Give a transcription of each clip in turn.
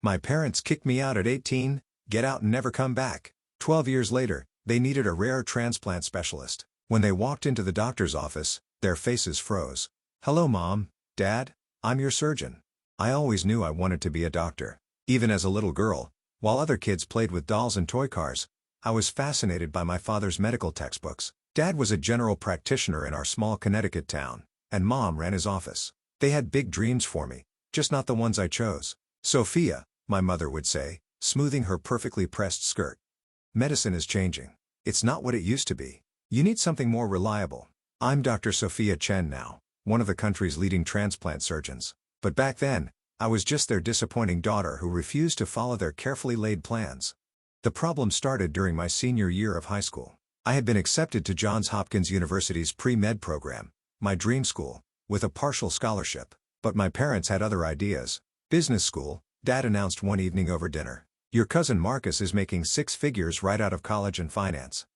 My parents kicked me out at 18, get out and never come back. 12 years later, they needed a rare transplant specialist. When they walked into the doctor's office, their faces froze. "Hello, Mom, Dad, I'm your surgeon." I always knew I wanted to be a doctor. Even as a little girl, while other kids played with dolls and toy cars, I was fascinated by my father's medical textbooks. Dad was a general practitioner in our small Connecticut town, and Mom ran his office. They had big dreams for me, just not the ones I chose. "Sophia," my mother would say, smoothing her perfectly pressed skirt. "Medicine is changing. It's not what it used to be. You need something more reliable. I'm Dr. Sophia Chen now, one of the country's leading transplant surgeons. But back then, I was just their disappointing daughter who refused to follow their carefully laid plans." The problem started during my senior year of high school. I had been accepted to Johns Hopkins University's pre-med program, my dream school, with a partial scholarship. But my parents had other ideas. "Business school," Dad announced one evening over dinner. "Your cousin Marcus is making six figures right out of college in finance.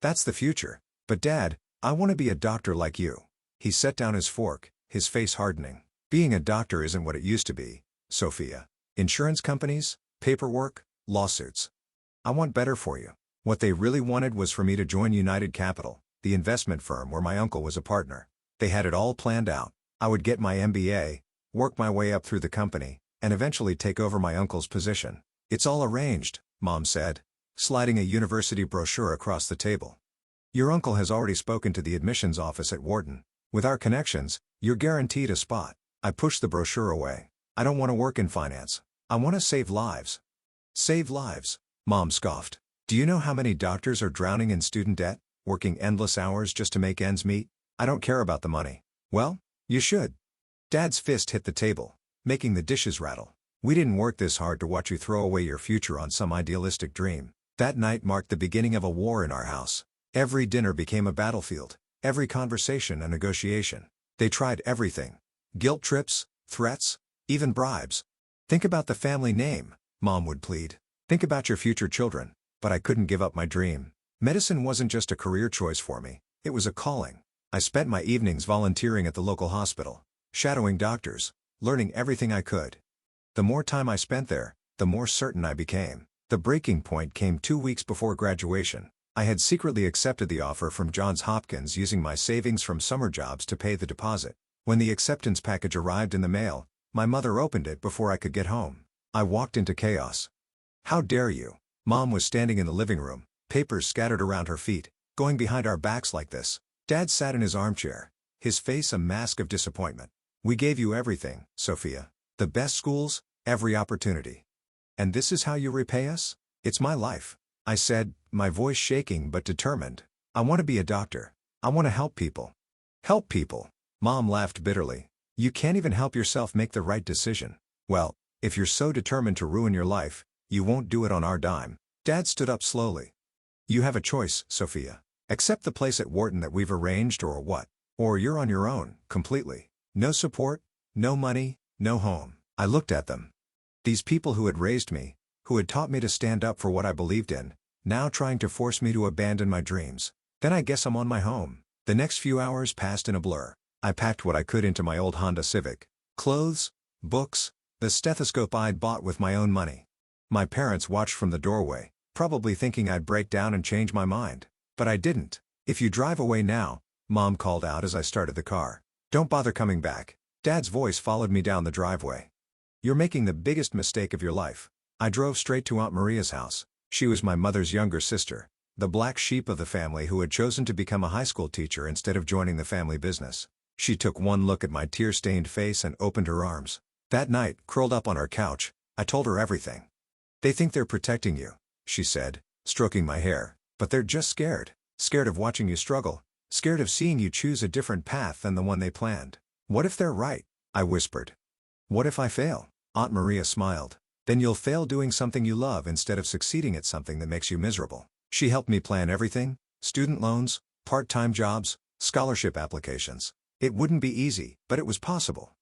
That's the future." "But Dad, I want to be a doctor like you." He set down his fork, his face hardening. "Being a doctor isn't what it used to be, Sophia. Insurance companies, paperwork, lawsuits. I want better for you." What they really wanted was for me to join United Capital, the investment firm where my uncle was a partner. They had it all planned out. I would get my MBA, work my way up through the company, and eventually take over my uncle's position. "It's all arranged," Mom said, sliding a university brochure across the table. "Your uncle has already spoken to the admissions office at Wharton. With our connections, you're guaranteed a spot." I pushed the brochure away. "I don't want to work in finance. I want to save lives." "Save lives?" Mom scoffed. "Do you know how many doctors are drowning in student debt, working endless hours just to make ends meet? I don't care about the money." "Well, you should." Dad's fist hit the table, making the dishes rattle. "We didn't work this hard to watch you throw away your future on some idealistic dream." That night marked the beginning of a war in our house. Every dinner became a battlefield, every conversation a negotiation. They tried everything. Guilt trips, threats, even bribes. "Think about the family name," Mom would plead. "Think about your future children." But I couldn't give up my dream. Medicine wasn't just a career choice for me, it was a calling. I spent my evenings volunteering at the local hospital, shadowing doctors, learning everything I could. The more time I spent there, the more certain I became. The breaking point came 2 weeks before graduation. I had secretly accepted the offer from Johns Hopkins using my savings from summer jobs to pay the deposit. When the acceptance package arrived in the mail, my mother opened it before I could get home. I walked into chaos. "How dare you?" Mom was standing in the living room, papers scattered around her feet. "Going behind our backs like this." Dad sat in his armchair, his face a mask of disappointment. "We gave you everything, Sophia. The best schools, every opportunity. And this is how you repay us?" "It's my life," I said, my voice shaking but determined. "I want to be a doctor. I want to help people." "Help people?" Mom laughed bitterly. "You can't even help yourself make the right decision. Well, if you're so determined to ruin your life, you won't do it on our dime." Dad stood up slowly. "You have a choice, Sophia. Accept the place at Wharton that we've arranged or what? Or you're on your own, completely. No support, no money, no home." I looked at them. These people who had raised me, who had taught me to stand up for what I believed in, now trying to force me to abandon my dreams. Then I guess I'm on my home. The next few hours passed in a blur. I packed what I could into my old Honda Civic. Clothes, books, the stethoscope I'd bought with my own money. My parents watched from the doorway, probably thinking I'd break down and change my mind. But I didn't. "If you drive away now," Mom called out as I started the car, "don't bother coming back." Dad's voice followed me down the driveway. "You're making the biggest mistake of your life." I drove straight to Aunt Maria's house. She was my mother's younger sister, the black sheep of the family who had chosen to become a high school teacher instead of joining the family business. She took one look at my tear-stained face and opened her arms. That night, curled up on our couch, I told her everything. "They think they're protecting you," she said, stroking my hair, "but they're just scared. Scared of watching you struggle. Scared of seeing you choose a different path than the one they planned." "What if they're right?" I whispered. "What if I fail?" Aunt Maria smiled. "Then you'll fail doing something you love instead of succeeding at something that makes you miserable." She helped me plan everything: student loans, part-time jobs, scholarship applications. It wouldn't be easy, but it was possible.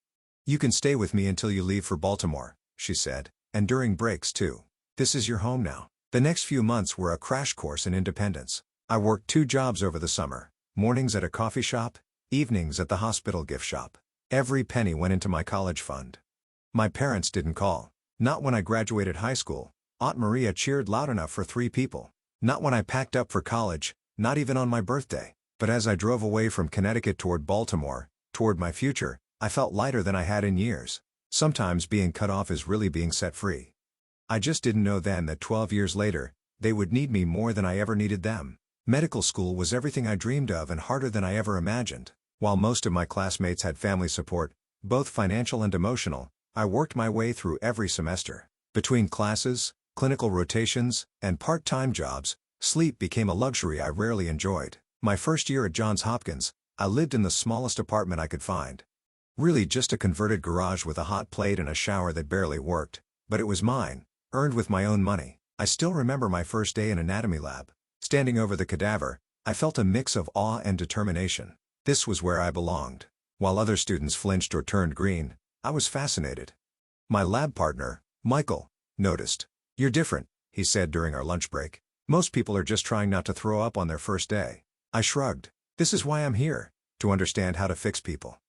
"You can stay with me until you leave for Baltimore," she said, "and during breaks too. This is your home now." The next few months were a crash course in independence. I worked 2 jobs over the summer, mornings at a coffee shop, evenings at the hospital gift shop. Every penny went into my college fund. My parents didn't call. Not when I graduated high school. Aunt Maria cheered loud enough for 3 people. Not when I packed up for college, not even on my birthday. But as I drove away from Connecticut toward Baltimore, toward my future, I felt lighter than I had in years. Sometimes being cut off is really being set free. I just didn't know then that 12 years later, they would need me more than I ever needed them. Medical school was everything I dreamed of and harder than I ever imagined. While most of my classmates had family support, both financial and emotional, I worked my way through every semester. Between classes, clinical rotations, and part-time jobs, sleep became a luxury I rarely enjoyed. My first year at Johns Hopkins, I lived in the smallest apartment I could find. Really just a converted garage with a hot plate and a shower that barely worked, but it was mine, earned with my own money. I still remember my first day in anatomy lab. Standing over the cadaver, I felt a mix of awe and determination. This was where I belonged. While other students flinched or turned green, I was fascinated. My lab partner, Michael, noticed. "You're different," he said during our lunch break. "Most people are just trying not to throw up on their first day." I shrugged. "This is why I'm here, to understand how to fix people."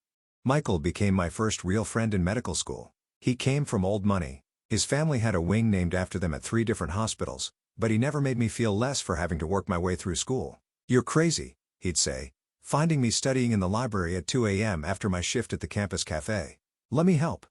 Michael became my first real friend in medical school. He came from old money. His family had a wing named after them at 3 different hospitals, but he never made me feel less for having to work my way through school. "You're crazy," he'd say, finding me studying in the library at 2 a.m. after my shift at the campus cafe. "Let me help.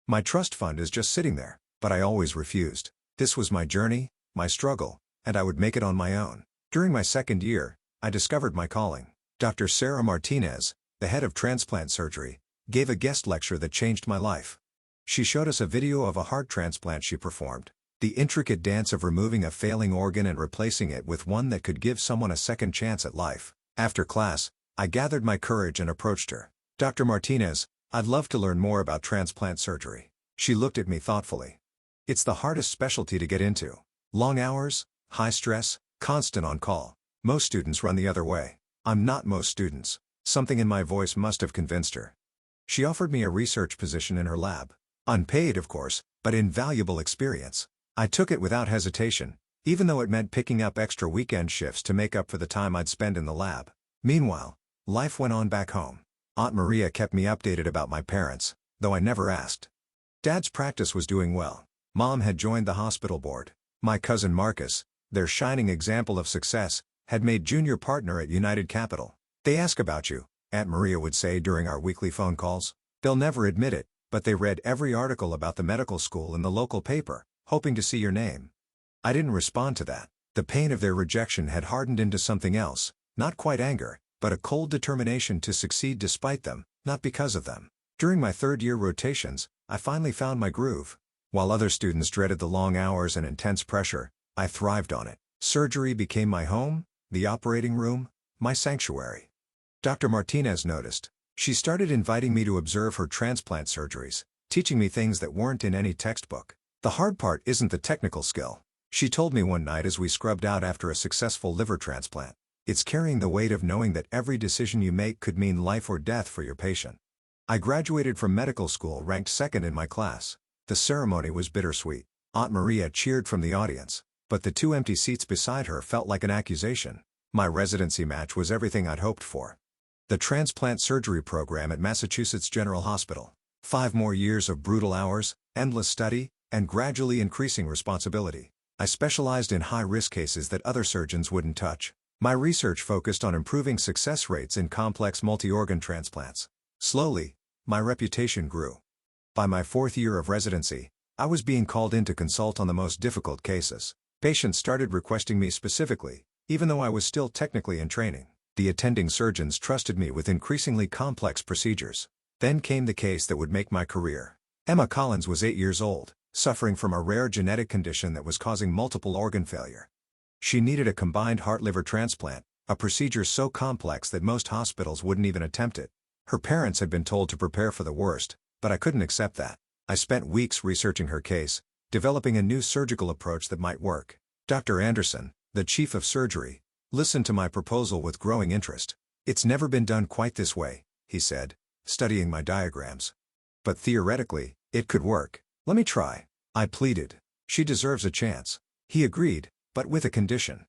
My trust fund is just sitting there." But I always refused. This was my journey, my struggle, and I would make it on my own. During my second year, I discovered my calling. Dr. Sarah Martinez, the head of transplant surgery, gave a guest lecture that changed my life. She showed us a video of a heart transplant she performed. The intricate dance of removing a failing organ and replacing it with one that could give someone a second chance at life. After class, I gathered my courage and approached her. "Dr. Martinez, I'd love to learn more about transplant surgery." She looked at me thoughtfully. "It's the hardest specialty to get into. Long hours, high stress, constant on call. Most students run the other way." "I'm not most students." Something in my voice must have convinced her. She offered me a research position in her lab. Unpaid, of course, but invaluable experience. I took it without hesitation, even though it meant picking up extra weekend shifts to make up for the time I'd spend in the lab. Meanwhile, life went on back home. Aunt Maria kept me updated about my parents, though I never asked. Dad's practice was doing well. Mom had joined the hospital board. My cousin Marcus, their shining example of success, had made junior partner at United Capital. "They ask about you," Aunt Maria would say during our weekly phone calls. "They'll never admit it, but they read every article about the medical school in the local paper, hoping to see your name." I didn't respond to that. The pain of their rejection had hardened into something else, not quite anger, but a cold determination to succeed despite them, not because of them. During my third-year rotations, I finally found my groove. While other students dreaded the long hours and intense pressure, I thrived on it. Surgery became my home, the operating room, my sanctuary. Dr. Martinez noticed. She started inviting me to observe her transplant surgeries, teaching me things that weren't in any textbook. "The hard part isn't the technical skill," she told me one night as we scrubbed out after a successful liver transplant. "It's carrying the weight of knowing that every decision you make could mean life or death for your patient." I graduated from medical school ranked second in my class. The ceremony was bittersweet. Aunt Maria cheered from the audience, but the 2 empty seats beside her felt like an accusation. My residency match was everything I'd hoped for. The transplant surgery program at Massachusetts General Hospital. 5 more years of brutal hours, endless study, and gradually increasing responsibility. I specialized in high-risk cases that other surgeons wouldn't touch. My research focused on improving success rates in complex multi-organ transplants. Slowly, my reputation grew. By my 4th year of residency, I was being called in to consult on the most difficult cases. Patients started requesting me specifically, even though I was still technically in training. The attending surgeons trusted me with increasingly complex procedures. Then came the case that would make my career. Emma Collins was 8 years old, suffering from a rare genetic condition that was causing multiple organ failure. She needed a combined heart-liver transplant, a procedure so complex that most hospitals wouldn't even attempt it. Her parents had been told to prepare for the worst, but I couldn't accept that. I spent weeks researching her case, developing a new surgical approach that might work. Dr. Anderson, the chief of surgery, listened to my proposal with growing interest. "It's never been done quite this way," he said, studying my diagrams. "But theoretically, it could work. Let me try." I pleaded. "She deserves a chance." He agreed, but with a condition.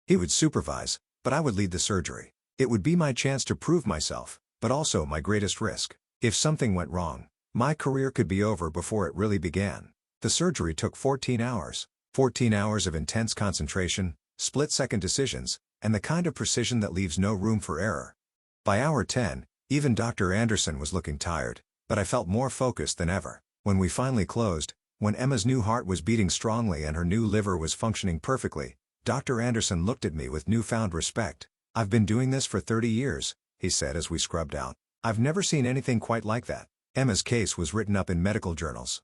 He would supervise, but I would lead the surgery. It would be my chance to prove myself, but also my greatest risk. If something went wrong, my career could be over before it really began. The surgery took 14 hours. 14 hours of intense concentration, split-second decisions, and the kind of precision that leaves no room for error. By hour 10, even Dr. Anderson was looking tired, but I felt more focused than ever. When we finally closed, when Emma's new heart was beating strongly and her new liver was functioning perfectly, Dr. Anderson looked at me with newfound respect. "I've been doing this for 30 years, he said as we scrubbed out. "I've never seen anything quite like that." Emma's case was written up in medical journals.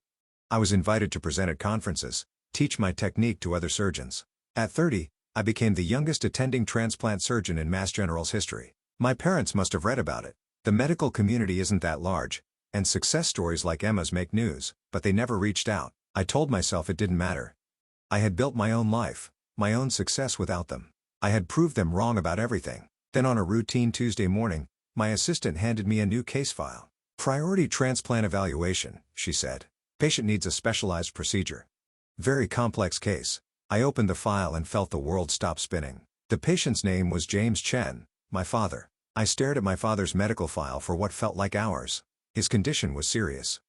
I was invited to present at conferences, teach my technique to other surgeons. At 30, I became the youngest attending transplant surgeon in Mass General's history. My parents must have read about it. The medical community isn't that large, and success stories like Emma's make news, but they never reached out. I told myself it didn't matter. I had built my own life, my own success without them. I had proved them wrong about everything. Then on a routine Tuesday morning, my assistant handed me a new case file. "Priority transplant evaluation," she said. "Patient needs a specialized procedure." Very complex case. I opened the file and felt the world stop spinning. The patient's name was James Chen, my father. I stared at my father's medical file for what felt like hours. His condition was serious.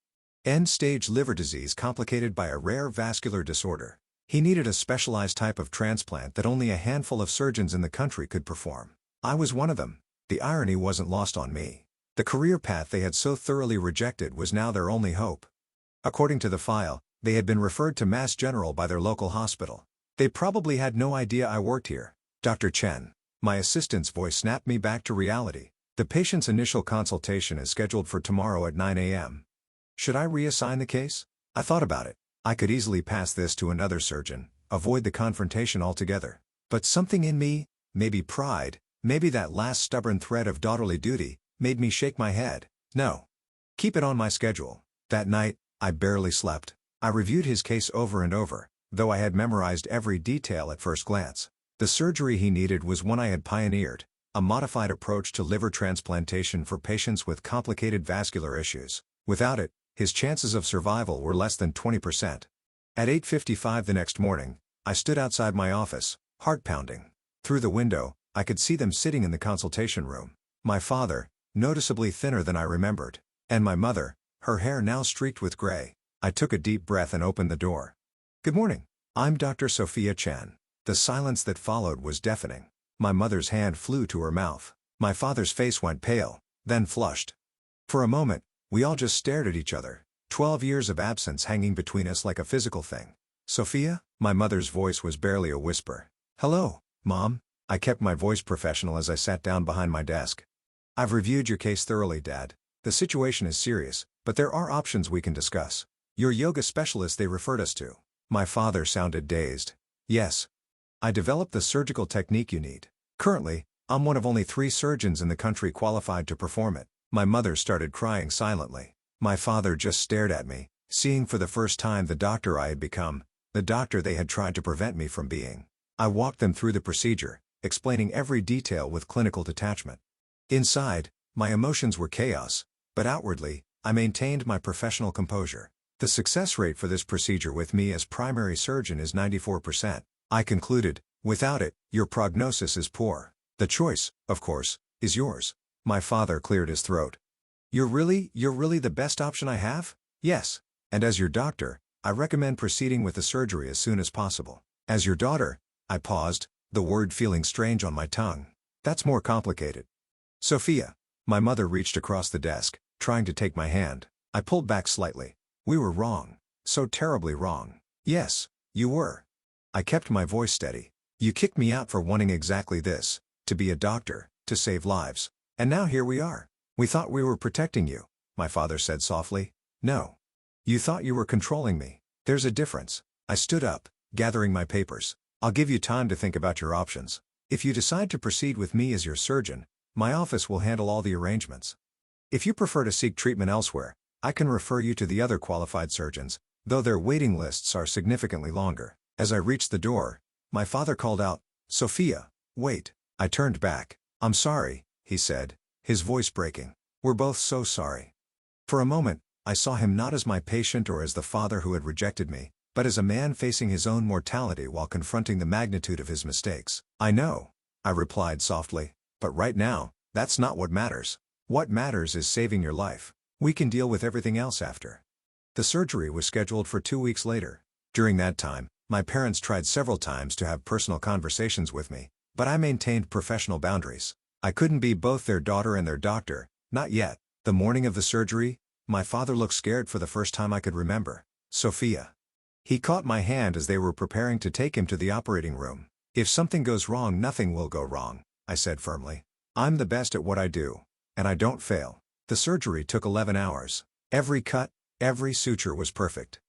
End-stage liver disease complicated by a rare vascular disorder. He needed a specialized type of transplant that only a handful of surgeons in the country could perform. I was one of them. The irony wasn't lost on me. The career path they had so thoroughly rejected was now their only hope. According to the file, they had been referred to Mass General by their local hospital. They probably had no idea I worked here. "Dr. Chen." My assistant's voice snapped me back to reality. "The patient's initial consultation is scheduled for tomorrow at 9 a.m. Should I reassign the case? I thought about it. I could easily pass this to another surgeon, avoid the confrontation altogether. But something in me, maybe pride, maybe that last stubborn thread of daughterly duty, made me shake my head. No. Keep it on my schedule. That night, I barely slept. I reviewed his case over and over, though I had memorized every detail at first glance. The surgery he needed was one I had pioneered, a modified approach to liver transplantation for patients with complicated vascular issues. Without it, his chances of survival were less than 20%. At 8:55 the next morning, I stood outside my office, heart pounding. Through the window, I could see them sitting in the consultation room. My father, noticeably thinner than I remembered, and my mother, her hair now streaked with gray. I took a deep breath and opened the door. "Good morning. I'm Dr. Sophia Chen." The silence that followed was deafening. My mother's hand flew to her mouth. My father's face went pale, then flushed. For a moment, we all just stared at each other, 12 years of absence hanging between us like a physical thing. "Sophia?" My mother's voice was barely a whisper. "Hello, Mom." I kept my voice professional as I sat down behind my desk. "I've reviewed your case thoroughly, Dad. The situation is serious, but there are options we can discuss. Your yoga specialist they referred us to." My father sounded dazed. "Yes. I developed the surgical technique you need. Currently, I'm one of only 3 surgeons in the country qualified to perform it." My mother started crying silently. My father just stared at me, seeing for the first time the doctor I had become, the doctor they had tried to prevent me from being. I walked them through the procedure, explaining every detail with clinical detachment. Inside, my emotions were chaos, but outwardly, I maintained my professional composure. "The success rate for this procedure with me as primary surgeon is 94%. I concluded, "Without it, your prognosis is poor. The choice, of course, is yours." My father cleared his throat. You're really the best option I have?" "Yes. And as your doctor, I recommend proceeding with the surgery as soon as possible." "As your daughter," I paused, the word feeling strange on my tongue. "That's more complicated." "Sophia." My mother reached across the desk, trying to take my hand. I pulled back slightly. "We were wrong. So terribly wrong." "Yes, you were." I kept my voice steady. "You kicked me out for wanting exactly this, to be a doctor, to save lives. And now here we are." "We thought we were protecting you," my father said softly. "No. You thought you were controlling me. There's a difference." I stood up, gathering my papers. "I'll give you time to think about your options. If you decide to proceed with me as your surgeon, my office will handle all the arrangements. If you prefer to seek treatment elsewhere, I can refer you to the other qualified surgeons, though their waiting lists are significantly longer." As I reached the door, my father called out, "Sophia, wait." I turned back. "I'm sorry," he said, his voice breaking. "We're both so sorry." For a moment, I saw him not as my patient or as the father who had rejected me, but as a man facing his own mortality while confronting the magnitude of his mistakes. "I know," I replied softly, "but right now, that's not what matters. What matters is saving your life. We can deal with everything else after." The surgery was scheduled for 2 weeks later. During that time, my parents tried several times to have personal conversations with me, but I maintained professional boundaries. I couldn't be both their daughter and their doctor, not yet. The morning of the surgery, my father looked scared for the first time I could remember. Sophia. He caught my hand as they were preparing to take him to the operating room. "If something goes wrong, nothing will go wrong," I said firmly. "I'm the best at what I do, and I don't fail." The surgery took 11 hours. Every cut, every suture was perfect.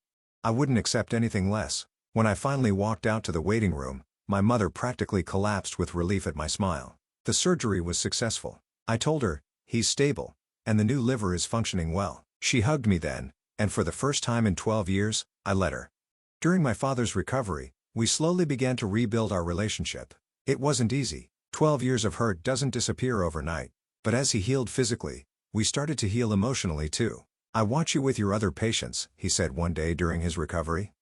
I wouldn't accept anything less. When I finally walked out to the waiting room, my mother practically collapsed with relief at my smile. The surgery was successful. I told her, "He's stable, and the new liver is functioning well." She hugged me then, and for the first time in 12 years, I let her. During my father's recovery, we slowly began to rebuild our relationship. It wasn't easy. 12 years of hurt doesn't disappear overnight. But as he healed physically, we started to heal emotionally too. "I watch you with your other patients," he said one day during his recovery.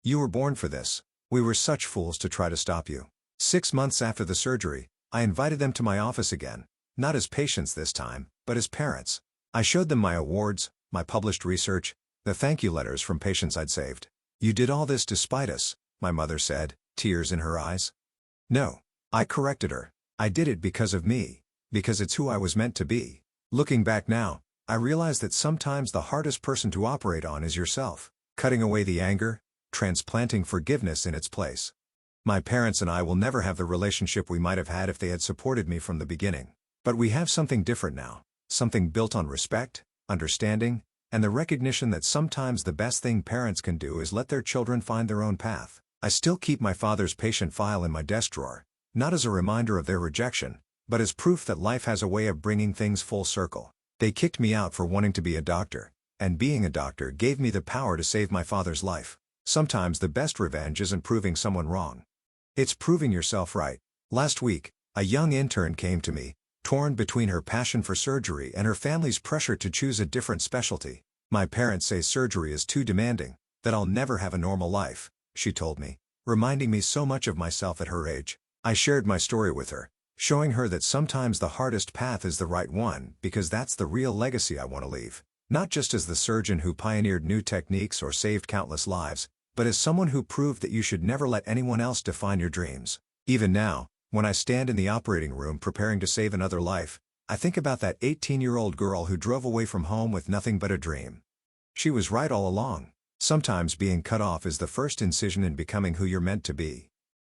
"You were born for this. We were such fools to try to stop you." 6 months after the surgery, I invited them to my office again. Not as patients this time, but as parents. I showed them my awards, my published research, the thank you letters from patients I'd saved. "You did all this despite us," my mother said, tears in her eyes. "No," I corrected her. "I did it because of me, because it's who I was meant to be." Looking back now, I realize that sometimes the hardest person to operate on is yourself. Cutting away the anger, transplanting forgiveness in its place. My parents and I will never have the relationship we might have had if they had supported me from the beginning. But we have something different now, something built on respect, understanding, and the recognition that sometimes the best thing parents can do is let their children find their own path. I still keep my father's patient file in my desk drawer, not as a reminder of their rejection, but as proof that life has a way of bringing things full circle. They kicked me out for wanting to be a doctor, and being a doctor gave me the power to save my father's life. Sometimes the best revenge isn't proving someone wrong. It's proving yourself right. Last week, a young intern came to me, torn between her passion for surgery and her family's pressure to choose a different specialty. "My parents say surgery is too demanding, that I'll never have a normal life," she told me, reminding me so much of myself at her age. I shared my story with her, showing her that sometimes the hardest path is the right one because that's the real legacy I want to leave. Not just as the surgeon who pioneered new techniques or saved countless lives, but as someone who proved that you should never let anyone else define your dreams. Even now, when I stand in the operating room preparing to save another life, I think about that 18-year-old girl who drove away from home with nothing but a dream. She was right all along. Sometimes being cut off is the first incision in becoming who you're meant to be.